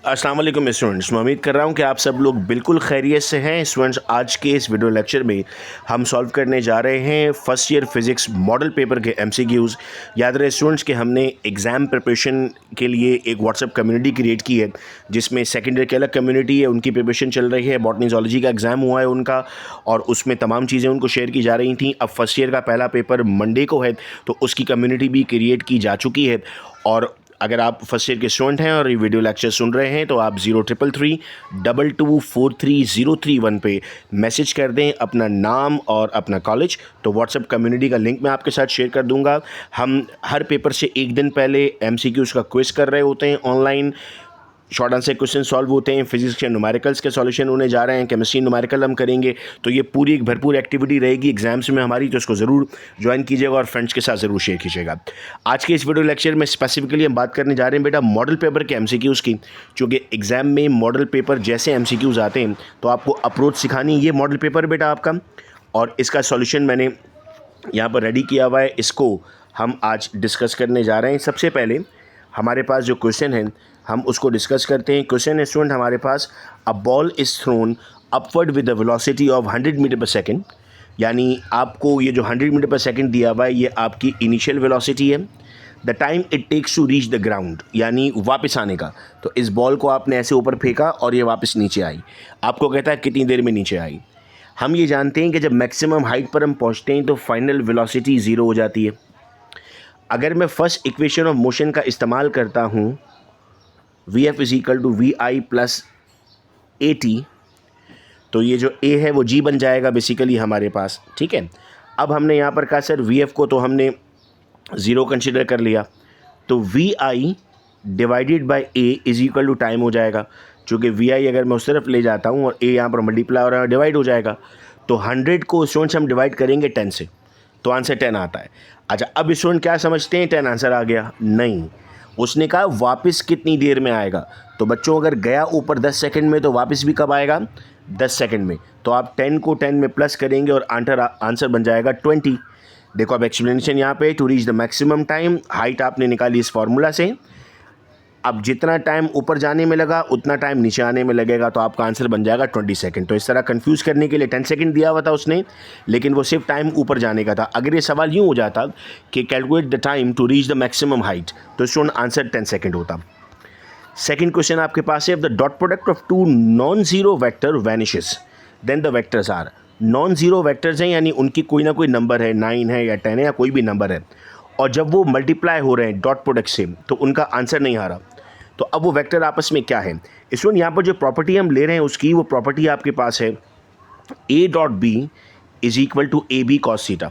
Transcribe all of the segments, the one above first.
अस्सलाम वालेकुम स्टूडेंट्स, मैं उम्मीद कर रहा हूँ कि आप सब लोग बिल्कुल खैरियत से हैं। स्टूडेंट्स, आज के इस वीडियो लेक्चर में हम सॉल्व करने जा रहे हैं first year physics model paper के एमसीक्यूज़। याद रहे स्टूडेंट्स कि हमने एग्ज़ाम प्रिपरेशन के लिए एक व्हाट्सएप कम्युनिटी क्रिएट की है, जिसमें सेकेंड ईयर की अलग कम्युनिटी है, उनकी प्रिपरेशन चल रही है। बॉटनी ज़ूलॉजी का एग्ज़ाम हुआ है उनका, और उसमें तमाम चीज़ें उनको शेयर की जा रही थी। अब फर्स्ट ईयर का पहला पेपर मंडे को है, तो उसकी कम्युनिटी भी क्रिएट की जा चुकी है। और अगर आप फर्स्ट ईयर के स्टूडेंट हैं और ये वीडियो लेक्चर सुन रहे हैं, तो आप 0333224331 पे मैसेज कर दें अपना नाम और अपना कॉलेज। तो व्हाट्सएप कम्युनिटी का लिंक मैं आपके साथ शेयर कर दूंगा। हम हर पेपर से एक दिन पहले एमसीक्यूज़ का क्विज़ कर रहे होते हैं online. Short answer question solve होते हैं। फिजिक्स के न्यूमेरिकल्स के सॉल्यूशन होने जा रहे हैं। केमिस्ट्री न्यूमेरिकल हम करेंगे। तो ये पूरी एक भरपूर एक्टिविटी रहेगी एग्जाम्स में हमारी, तो इसको ज़रूर ज्वाइन कीजिएगा और फ्रेंड्स के साथ ज़रूर शेयर कीजिएगा। आज के इस वीडियो लेक्चर में स्पेसिफिकली हम बात करने जा रहे हैं बेटा मॉडल पेपर के एमसीक्यूज़ की। चूँकि एग्जाम में मॉडल पेपर जैसे एमसीक्यूज़ आते हैं, तो आपको अप्रोच सिखानी। ये मॉडल पेपर बेटा आपका, और इसका सॉल्यूशन मैंने यहाँ पर रेडी किया हुआ है। इसको हम आज डिस्कस करने जा रहे हैं। सबसे पहले हमारे पास जो क्वेश्चन है हम उसको डिस्कस करते हैं। क्वेश्चन है स्टूडेंट हमारे पास, a ball is thrown upward with the velocity of 100 meter per second. यानी आपको ये जो 100 मीटर पर सेकेंड दिया हुआ है, ये आपकी इनिशियल वेलोसिटी है। The time it takes to reach the ground, यानी वापस आने का। तो इस बॉल को आपने ऐसे ऊपर फेंका और ये वापस नीचे आई। आपको कहता है कितनी देर में नीचे आई। हम ये जानते हैं कि जब मैक्सिमम हाइट पर हम पहुँचते हैं तो फाइनल वेलोसिटी ज़ीरो हो जाती है। अगर मैं फर्स्ट इक्वेशन ऑफ मोशन का इस्तेमाल करता हूँ, V F is equal to V I plus A T, तो ये जो ए है वो जी बन जाएगा बेसिकली हमारे पास। ठीक है, अब हमने यहाँ पर कहा सर वी एफ को तो हमने ज़ीरो कंसिडर कर लिया, तो V I divided by A is equal to time हो जाएगा। चूँकि वी आई अगर मैं उस तरफ ले जाता हूँ और ए यहाँ पर मल्टीप्लाई हो रहा है, डिवाइड हो जाएगा। तो 100 को स्टूडेंट्स हम डिवाइड करेंगे 10 से, तो आंसर 10 आता है। अच्छा, अब स्टूडेंट क्या समझते हैं, 10 आंसर आ गया? नहीं, उसने कहा वापस कितनी देर में आएगा। तो बच्चों अगर गया ऊपर 10 सेकंड में, तो वापस भी कब आएगा? 10 सेकंड में। तो आप 10 को 10 में प्लस करेंगे और आंसर बन जाएगा 20। देखो अब एक्सप्लेनेशन यहाँ पे, to reach the maximum time, height आपने निकाली इस फार्मूला से। अब जितना टाइम ऊपर जाने में लगा उतना टाइम नीचे आने में लगेगा, तो आपका आंसर बन जाएगा 20 सेकंड। तो इस तरह कंफ्यूज करने के लिए 10 सेकंड दिया हुआ था उसने, लेकिन वो सिर्फ टाइम ऊपर जाने का था। अगर ये सवाल यूँ हो जाता कि calculate the time to reach the maximum height, तो स्टूडेंट आंसर 10 सेकंड होता। सेकंड क्वेश्चन आपके पास है, the dot product of two non zero vector vanishes then the vectors are. Non zero vectors हैं, यानी उनकी कोई ना कोई नंबर है, 9 है या 10 है या कोई भी नंबर है, और जब वो मल्टीप्लाई हो रहे हैं डॉट प्रोडक्ट से, तो उनका आंसर नहीं आ रहा। तो अब वो वेक्टर आपस में क्या है? स्टूडेंट यहाँ पर जो प्रॉपर्टी हम ले रहे हैं उसकी, वो प्रॉपर्टी आपके पास है A dot B is equal to A B cos theta.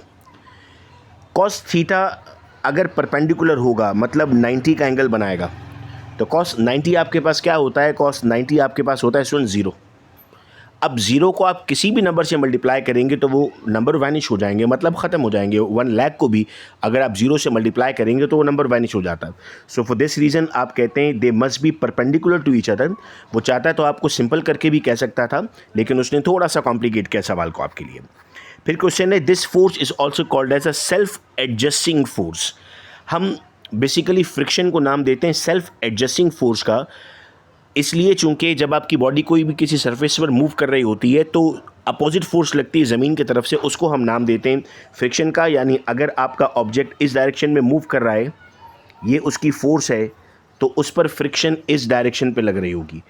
Cos theta अगर परपेंडिकुलर होगा, मतलब 90 का एंगल बनाएगा, तो कॉस 90 आपके पास क्या होता है? कॉस 90 आपके पास होता है स्टूडेंट 0। अब 0 को आप किसी भी नंबर से मल्टीप्लाई करेंगे तो वो नंबर वैनिश हो जाएंगे, मतलब ख़त्म हो जाएंगे। 1 लाख को भी अगर आप 0 से मल्टीप्लाई करेंगे तो वो नंबर वैनिश हो जाता है। सो फॉर दिस रीज़न आप कहते हैं they must be perpendicular to each other. वो चाहता है तो आपको सिंपल करके भी कह सकता था, लेकिन उसने थोड़ा सा कॉम्प्लिकेट किया सवाल को आपके लिए। फिर क्वेश्चन है, this force is also called as a self adjusting force. हम बेसिकली फ्रिक्शन को नाम देते हैं सेल्फ एडजस्टिंग फोर्स का, इसलिए चूंकि जब आपकी बॉडी कोई भी किसी सरफेस पर मूव कर रही होती है तो अपोजिट फोर्स लगती है ज़मीन की तरफ से, उसको हम नाम देते हैं फ्रिक्शन का। यानी अगर आपका ऑब्जेक्ट इस डायरेक्शन में मूव कर रहा है, ये उसकी फोर्स है, तो उस पर फ्रिक्शन इस डायरेक्शन पे लग रही होगी।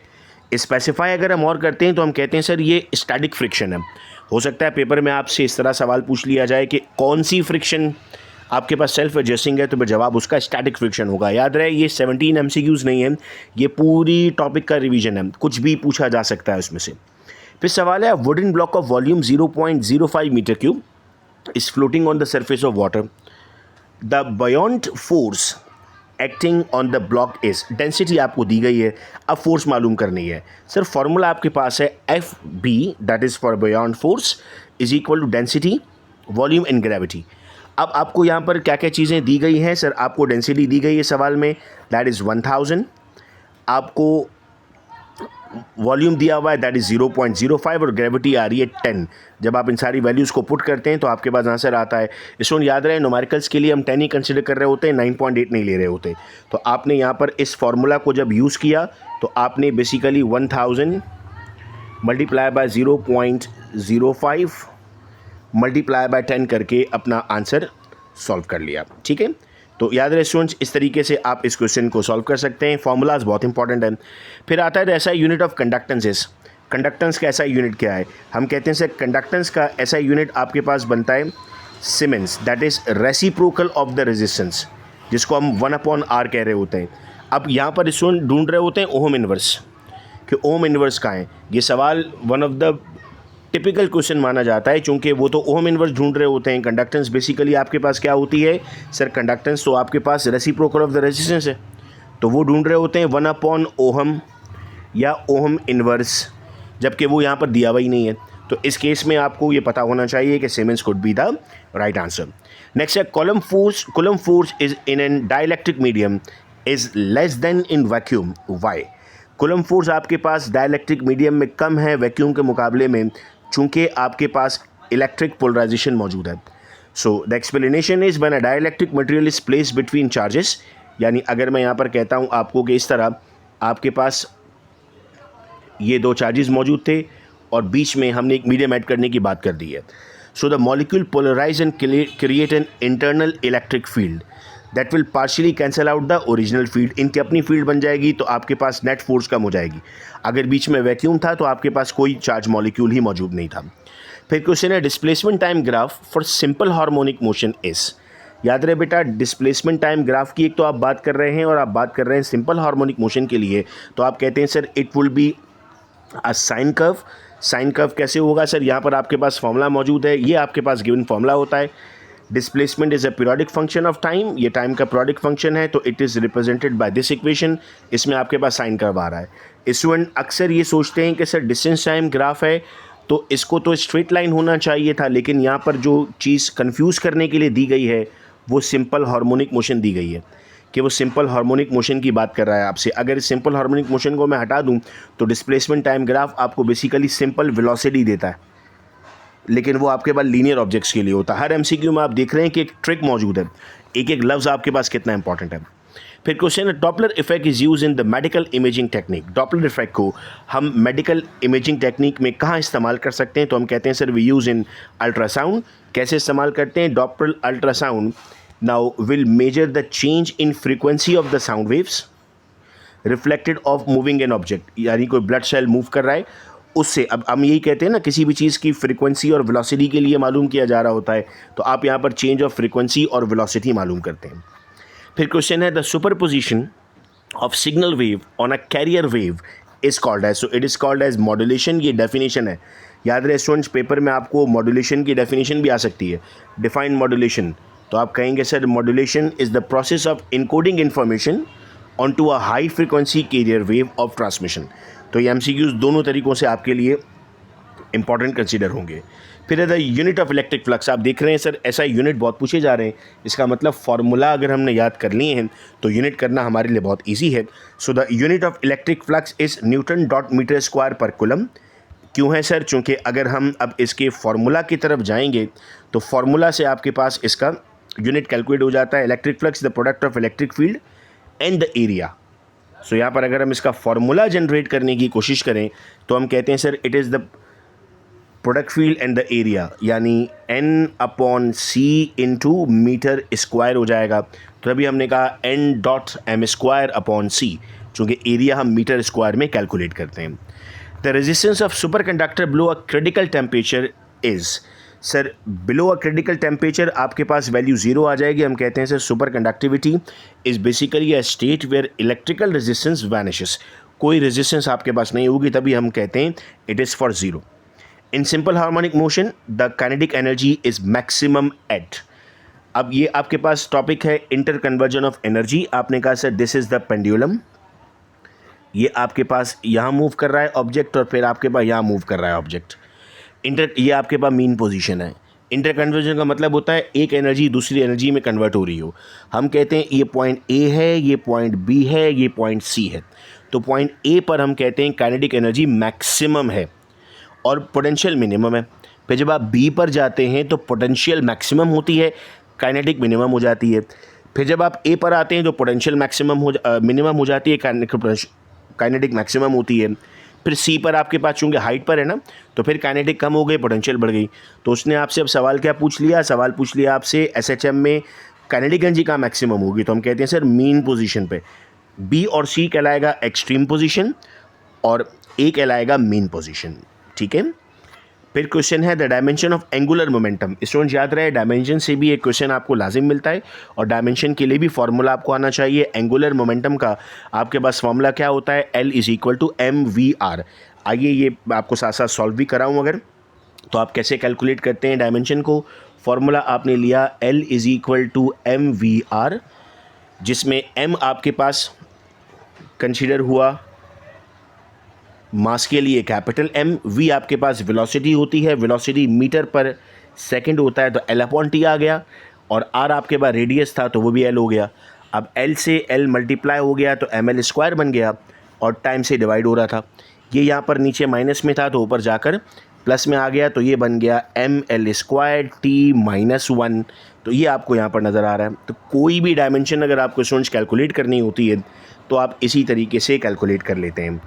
स्पेसिफाई अगर हम और करते हैं तो हम कहते हैं सर ये स्टैटिक फ्रिक्शन है। हो सकता है पेपर में आपसे इस तरह सवाल पूछ लिया जाए कि कौन सी फ्रिक्शन आपके पास सेल्फ एडजस्टिंग है, तो जवाब उसका स्टैटिक फ्रिक्शन होगा। याद रहे ये 17 एमसीक्यूज़ नहीं है, ये पूरी टॉपिक का रिवीजन है, कुछ भी पूछा जा सकता है उसमें से। फिर सवाल है, wooden block of volume 0.05 metre cube is floating on the surface of water. The buoyant force acting on the block is. Density आपको दी गई है, अब फोर्स मालूम करनी है। सर फॉर्मूला आपके पास है F B, that is for buoyant force, is equal to density volume and gravity. अब आपको यहाँ पर क्या क्या चीज़ें दी गई हैं? सर आपको डेंसिटी दी गई है सवाल में, दैट इज़ 1000। आपको वॉल्यूम दिया हुआ है दैट इज़ 0.05 और ग्रेविटी आ रही है 10। जब आप इन सारी वैल्यूज़ को पुट करते हैं तो आपके पास आंसर आता है। इसको याद रहे न्यूमेरिकल्स के लिए हम 10 ही कंसिडर कर रहे होते हैं, 9.8 नहीं ले रहे होते। तो आपने यहाँ पर इस फार्मूला को जब यूज़ किया तो आपने basically 1000 multiply by 0.05 multiply by 10 करके अपना आंसर सॉल्व कर लिया। ठीक है, तो याद रहे स्टूडेंट्स, इस तरीके से आप इस क्वेश्चन को सॉल्व कर सकते हैं। फॉर्मूलाज बहुत इंपॉर्टेंट है। फिर आता है ऐसा unit of conductance is, conductance का ऐसा यूनिट क्या है? हम कहते हैं सर कंडक्टेंस का ऐसा यूनिट आपके पास बनता है siemens, that is reciprocal of the resistance, जिसको हम 1/r कह रहे होते हैं। अब यहाँ पर स्टूडेंट ढूंढ रहे होते हैं ओम इनवर्स, कि ओम इनवर्स कहाँ है। ये सवाल one of the typical question माना जाता है, क्योंकि वो तो ओम इनवर्स ढूंढ रहे होते हैं। कंडक्टेंस बेसिकली आपके पास क्या होती है सर? कंडक्टेंस तो आपके पास रेसिप्रोकल ऑफ द रेजिस्टेंस है, तो वो ढूंढ रहे होते हैं 1/ओहम या ओहम इनवर्स, जबकि वो यहाँ पर दिया हुआ ही नहीं है। तो इस केस में आपको ये पता होना चाहिए कि Siemens could be the right answer. Next है Coulomb force is in an dielectric medium is less than in vacuum, why? Coulomb force आपके पास डाइलेक्ट्रिक मीडियम में कम है वैक्यूम के मुकाबले में, चूँकि आपके पास इलेक्ट्रिक पोलराइजेशन मौजूद है। So the explanation is when a dielectric material is placed between charges, यानी अगर मैं यहाँ पर कहता हूँ आपको कि इस तरह आपके पास ये दो चार्जेस मौजूद थे और बीच में हमने एक मीडियम ऐड करने की बात कर दी है। So the molecule polarize and create an internal electric field that will partially cancel out the original field. इनकी अपनी फील्ड बन जाएगी तो आपके पास नेट फोर्स कम हो जाएगी। अगर बीच में वैक्यूम था तो आपके पास कोई चार्ज मॉलिक्यूल ही मौजूद नहीं था। फिर क्वेश्चन है displacement time graph for simple harmonic motion is. याद रहे बेटा, डिस्प्लेसमेंट टाइम ग्राफ की एक तो आप बात कर रहे हैं और आप बात कर रहे हैं सिंपल हार्मोनिक मोशन के लिए, तो आप कहते हैं sir it will be a sine curve. Sine curve कैसे होगा सर? यहाँ पर आपके पास फॉर्मूला मौजूद है, ये आपके पास गिवन फॉर्मूला होता है। Displacement is a periodic function of time, ये टाइम का पीरियोडिक फंक्शन है, तो it is represented by this equation. इसमें आपके पास साइन कर्व आ रहा है। स्टूडेंट अक्सर ये सोचते हैं कि सर डिस्टेंस टाइम ग्राफ है तो इसको तो स्ट्रेट लाइन होना चाहिए था, लेकिन यहाँ पर जो चीज़ कन्फ्यूज़ करने के लिए दी गई है वो सिंपल हार्मोनिक मोशन दी गई है, कि वो सिंपल हार्मोनिक मोशन की बात कर रहा है आपसे। अगर इस सिंपल हार्मोनिक मोशन को मैं हटा दूं तो डिस्प्लेसमेंट टाइम ग्राफ आपको बेसिकली सिंपल वेलोसिटी देता है, लेकिन वो आपके पास लीनियर ऑब्जेक्ट्स के लिए होता है। हर एमसीक्यू में आप देख रहे हैं कि एक ट्रिक मौजूद है, एक एक लफ्ज़ आपके पास कितना इंपॉर्टेंट है। फिर क्वेश्चन है Doppler effect is use in the medical imaging technique. Doppler effect को हम मेडिकल इमेजिंग टेक्निक में कहाँ इस्तेमाल कर सकते हैं? तो हम कहते हैं sir we use in ultrasound. कैसे इस्तेमाल करते हैं? Doppler ultrasound now will measure the change in frequency of the sound waves reflected of moving an object, यानी कोई ब्लड सेल मूव कर रहा है उससे। अब हम यही कहते हैं ना, किसी भी चीज़ की फ्रीक्वेंसी और वेलोसिटी के लिए मालूम किया जा रहा होता है, तो आप यहाँ पर चेंज ऑफ फ्रीक्वेंसी और वेलोसिटी मालूम करते हैं। फिर क्वेश्चन है the superposition of signal wave on a carrier wave is called as, so it is called as modulation. ये डेफिनेशन है, याद रहे स्टूडेंट्स, पेपर में आपको मॉड्यूलेशन की डेफिनेशन भी आ सकती है। डिफाइन मॉड्यूलेशन, तो आप कहेंगे sir modulation is the process of encoding information on to a high frequency carrier wave of transmission. तो ये एमसीक्यूज़ दोनों तरीक़ों से आपके लिए इंपॉर्टेंट कंसीडर होंगे। फिर है the unit of electric flux. आप देख रहे हैं सर ऐसा यूनिट बहुत पूछे जा रहे हैं, इसका मतलब फार्मूला अगर हमने याद कर लिए हैं तो यूनिट करना हमारे लिए बहुत ईजी है। So the unit of electric flux is newton dot metre square per coulomb. क्यों है सर? चूँकि अगर हम अब इसके फार्मूला की तरफ जाएंगे तो फार्मूला से आपके पास इसका यूनिट कैलकुलेट हो जाता है। Electric flux the product of electric field and the area. So यहाँ पर अगर हम इसका फार्मूला जनरेट करने की कोशिश करें तो हम कहते हैं sir it is the product field and the area, यानी N/C इंटू मीटर स्क्वायर हो जाएगा। तो अभी हमने कहा N.m²/C, चूँकि एरिया हम मीटर स्क्वायर में कैलकुलेट करते हैं। The resistance of super conductor below a critical temperature is, sir below a critical temperature आपके पास वैल्यू 0 आ जाएगी। हम कहते हैं sir super conductivity is basically a state where electrical resistance vanishes. कोई रेजिस्टेंस आपके पास नहीं होगी, तभी हम कहते हैं it is for 0। In simple harmonic motion the kinetic energy is maximum at. अब ये आपके पास टॉपिक है इंटर कन्वर्जन ऑफ एनर्जी। आपने कहा sir this is the pendulum, ये आपके पास यहाँ मूव कर रहा है ऑब्जेक्ट और फिर आपके पास यहाँ मूव कर रहा है ऑब्जेक्ट। ये आपके पास मीन पोजीशन है। इंटर कन्वर्जन का मतलब होता है एक एनर्जी दूसरी एनर्जी में कन्वर्ट हो रही हो। हम कहते हैं ये पॉइंट ए है, ये पॉइंट बी है, ये पॉइंट सी है। तो पॉइंट ए पर हम कहते हैं काइनेटिक एनर्जी मैक्सिमम है और पोटेंशियल मिनिमम है। फिर जब आप बी पर जाते हैं तो पोटेंशियल मैक्सिमम होती है, काइनेटिक मिनिमम हो जाती है। फिर जब आप ए पर आते हैं तो पोटेंशियल मिनिमम हो जाती है, काइनेटिक मैक्सिमम होती है। फिर सी पर आपके पास चूँकि हाइट पर है ना, तो फिर काइनेटिक कम हो गई, पोटेंशियल बढ़ गई। तो उसने आपसे अब सवाल क्या पूछ लिया, सवाल पूछ लिया आपसे एसएचएम में काइनेटिक एनर्जी कहाँ मैक्सिमम होगी, तो हम कहते हैं सर मीन पोजीशन पे। बी और सी कहलाएगा एक्सट्रीम पोजीशन और ए कहलाएगा मीन पोजीशन, ठीक है। फिर क्वेश्चन है the dimension of angular momentum. Student याद रहे डायमेंशन से भी एक क्वेश्चन आपको लाजिम मिलता है और डायमेंशन के लिए भी फॉर्मूला आपको आना चाहिए। एंगुलर मोमेंटम का आपके पास फॉर्मूला क्या होता है, L = mv/r। आइए ये आपको साथ साथ सॉल्व भी कराऊँ अगर, तो आप कैसे कैलकुलेट करते हैं डायमेंशन को। फॉर्मूला आपने लिया L = mv/r, जिसमें m आपके पास कंसीडर हुआ मास के लिए कैपिटल M, v आपके पास वेलोसिटी होती है, वेलोसिटी मीटर पर सेकंड होता है तो L/T आ गया, और r आपके पास रेडियस था तो वो भी L हो गया। अब L से L मल्टीप्लाई हो गया तो ml² बन गया और टाइम से डिवाइड हो रहा था। ये यहाँ पर नीचे माइनस में था तो ऊपर जाकर प्लस में आ गया, तो ये बन गया ml² t-1। तो ये आपको यहाँ पर नज़र आ रहा है। तो कोई भी डायमेंशन अगर आपको स्टूडेंट्स कैलकुलेट करनी होती है तो आप इसी तरीके से कैलकुलेट कर लेते हैं।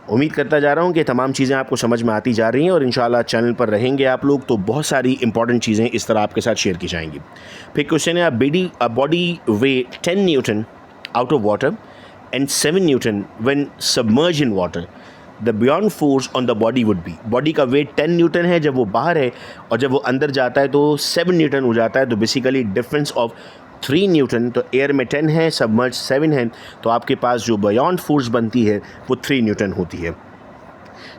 उम्मीद करता जा रहा हूँ कि तमाम चीज़ें आपको समझ में आती जा रही हैं और इंशाल्लाह चैनल पर रहेंगे आप लोग तो बहुत सारी इंपॉर्टेंट चीज़ें इस तरह आपके साथ शेयर की जाएंगी। फिर क्वेश्चन है a body way 10 Newton out of water and 7 Newton when submerge in water, the beyond force on the body would be. Body का वेट 10 न्यूटन है जब वो बाहर है और जब वो अंदर जाता है तो 7 न्यूटन हो जाता है। तो बेसिकली डिफरेंस ऑफ 3 न्यूटन, तो एयर में 10 है, सबमर्ज 7 है, तो आपके पास जो बियॉन्ड फोर्स बनती है वो 3 न्यूटन होती है।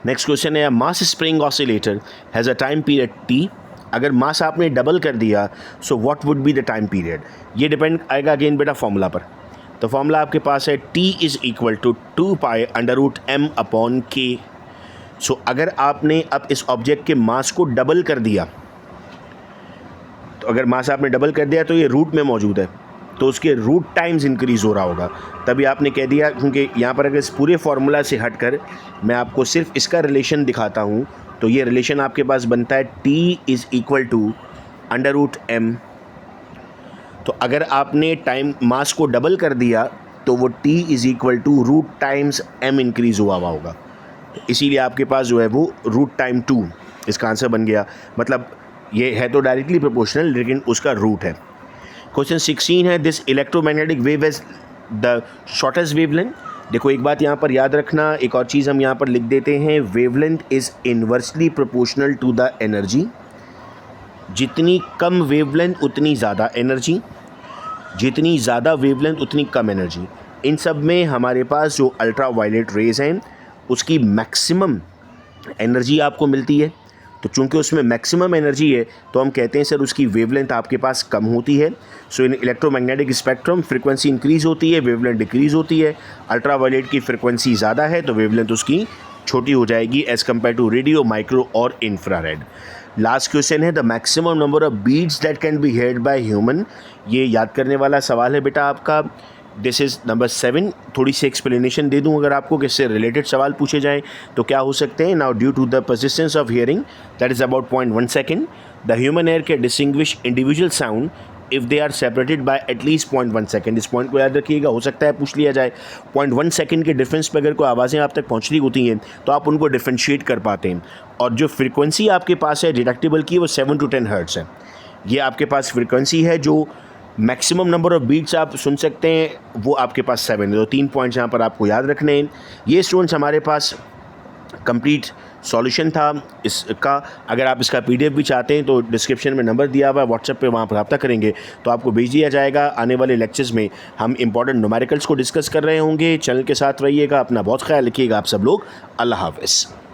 नेक्स्ट क्वेश्चन है mass spring oscillator has a time period T। अगर मास आपने डबल कर दिया so what would be the time period. ये डिपेंड आएगा अगेन बेटा फॉर्मूला पर। तो फॉर्मूला आपके पास है T = 2π√m/k। सो अगर आपने अब इस ऑब्जेक्ट के मास को डबल कर दिया, तो अगर मास आपने डबल कर दिया तो ये रूट में मौजूद है तो उसके रूट टाइम्स इंक्रीज़ हो रहा होगा, तभी आपने कह दिया। क्योंकि यहाँ पर अगर इस पूरे फार्मूला से हटकर मैं आपको सिर्फ इसका रिलेशन दिखाता हूँ तो ये रिलेशन आपके पास बनता है T = √m। तो अगर आपने टाइम मास को डबल कर दिया तो वो T = root times m increase हुआ होगा, तो इसीलिए आपके पास जो है वो √2 इसका आंसर बन गया। मतलब ये है तो डायरेक्टली प्रोपोर्शनल लेकिन उसका रूट है। क्वेश्चन 16 है this electromagnetic wave is the shortest wavelength. देखो एक बात यहाँ पर याद रखना, एक और चीज़ हम यहाँ पर लिख देते हैं, wavelength is inversely proportional to the energy. जितनी कम वेवलेंथ उतनी ज़्यादा एनर्जी, जितनी ज़्यादा वेवलेंथ उतनी कम एनर्जी। इन सब में हमारे पास जो अल्ट्रा वायलेट रेज़ हैं उसकी मैक्सिमम एनर्जी आपको मिलती है। तो चूंकि उसमें मैक्सिमम एनर्जी है तो हम कहते हैं सर उसकी वेवलेंथ आपके पास कम होती है। सो इन इलेक्ट्रोमैग्नेटिक स्पेक्ट्रम फ्रीक्वेंसी इंक्रीज़ होती है, वेवलेंथ डिक्रीज़ होती है। अल्ट्रा वायलेट की फ्रीक्वेंसी ज़्यादा है तो वेवलेंथ उसकी छोटी हो जाएगी as compare to radio, micro और इंफ्रारेड। लास्ट क्वेश्चन है the maximum number of beats that can be heard by human. ये याद करने वाला सवाल है बेटा आपका। This is number 7। थोड़ी सी एक्सप्लेनेशन दे दूं अगर आपको कि इससे रिलेटेड सवाल पूछे जाएं तो क्या हो सकते हैं। Now due to the persistence of hearing that is about 0.1 second, the human ear can distinguish individual sound if they are separated by at least 0.1 second. इस पॉइंट को याद रखिएगा, हो सकता है पूछ लिया जाए। 0.1 सेकेंड के डिफरेंस पर अगर कोई आवाज़ें आप तक पहुँचनी होती हैं तो आप उनको डिफ्रेंशिएट कर पाते हैं। और जो फ्रीक्वेंसी आपके पास है डिटेक्टेबल की वो 7 to 10 हर्ट्ज़ है। ये आपके पास फ्रीक्वेंसी है। जो मैक्सिमम नंबर ऑफ़ बीट्स आप सुन सकते हैं वो आपके पास 7 है। तो 3 पॉइंट्स यहाँ पर आपको याद रखने हैं। ये स्टूडेंट्स हमारे पास कंप्लीट सॉल्यूशन था इसका। अगर आप इसका PDF भी चाहते हैं तो डिस्क्रिप्शन में नंबर दिया हुआ है, व्हाट्सएप पे वहाँ पर रब्ता करेंगे तो आपको भेज दिया जाएगा। आने वाले लेक्चर्स में हम इंपॉर्टेंट न्यूमेरिकल्स को डिस्कस कर रहे होंगे। चैनल के साथ रहिएगा, अपना बहुत ख्याल रखिएगा आप सब लोग। अल्लाह हाफ़िज़।